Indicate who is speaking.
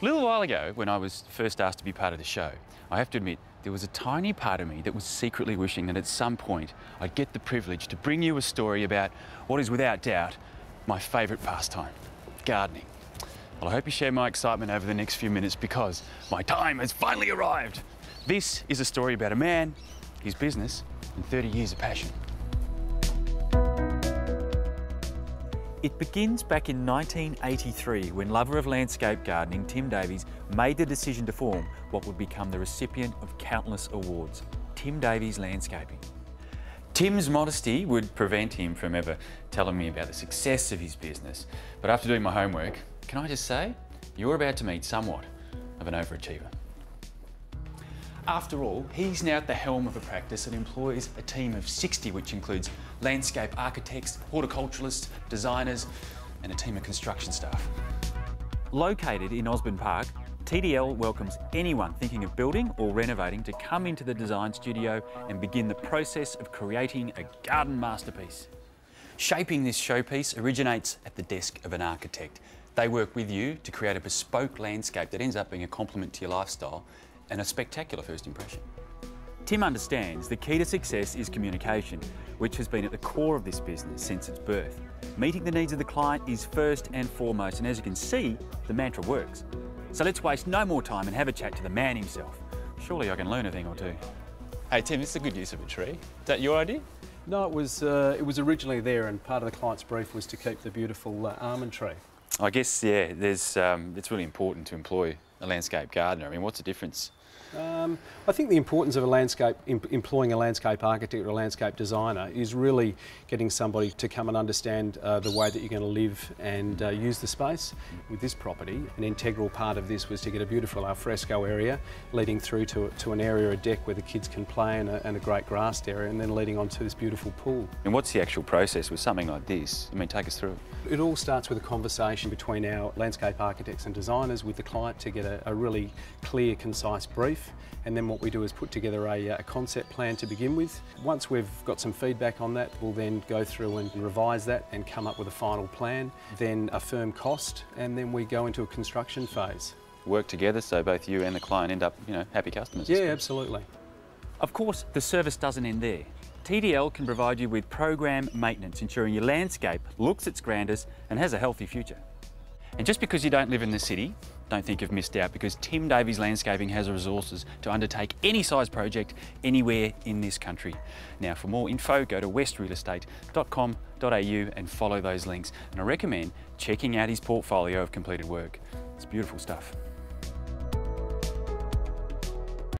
Speaker 1: A little while ago, when I was first asked to be part of the show, I have to admit, there was a tiny part of me that was secretly wishing that at some point I'd get the privilege to bring you a story about what is without doubt my favourite pastime, gardening. Well, I hope you share my excitement over the next few minutes because my time has finally arrived. This is a story about a man, his business, and 30 years of passion. It begins back in 1983 when lover of landscape gardening Tim Davies made the decision to form what would become the recipient of countless awards, Tim Davies Landscaping. Tim's modesty would prevent him from ever telling me about the success of his business, but after doing my homework, can I just say, you're about to meet somewhat of an overachiever. After all, he's now at the helm of a practice that employs a team of 60, which includes landscape architects, horticulturalists, designers, and a team of construction staff. Located in Osborne Park, TDL welcomes anyone thinking of building or renovating to come into the design studio and begin the process of creating a garden masterpiece. Shaping this showpiece originates at the desk of an architect. They work with you to create a bespoke landscape that ends up being a complement to your lifestyle and a spectacular first impression. Tim understands the key to success is communication, which has been at the core of this business since its birth. Meeting the needs of the client is first and foremost, and as you can see, the mantra works. So let's waste no more time and have a chat to the man himself. Surely I can learn a thing or two.
Speaker 2: Hey Tim, this is a good use of a tree. Is that your idea?
Speaker 3: No, it was originally there, and part of the client's brief was to keep the beautiful almond tree.
Speaker 1: I guess, yeah, it's really important to employ a landscape gardener. I mean, what's the difference?
Speaker 3: I think the importance of employing a landscape architect or a landscape designer is really getting somebody to come and understand the way that you're going to live and use the space. With this property, an integral part of this was to get a beautiful alfresco area leading through to an area, a deck where the kids can play and a great grassed area, and then leading onto this beautiful pool.
Speaker 1: And what's the actual process with something like this? I mean, take us through it.
Speaker 3: It all starts with a conversation between our landscape architects and designers with the client to get a really clear, concise brief. And then what we do is put together a concept plan to begin with. Once we've got some feedback on that, we'll then go through and revise that and come up with a final plan, then a firm cost, and then we go into a construction phase.
Speaker 1: Work together so both you and the client end up, happy customers.
Speaker 3: Yeah, absolutely.
Speaker 1: Of course, the service doesn't end there. TDL can provide you with program maintenance, ensuring your landscape looks its grandest and has a healthy future. And just because you don't live in the city, don't think you've missed out, because Tim Davies Landscaping has the resources to undertake any size project anywhere in this country. Now, for more info, go to westrealestate.com.au and follow those links. And I recommend checking out his portfolio of completed work. It's beautiful stuff.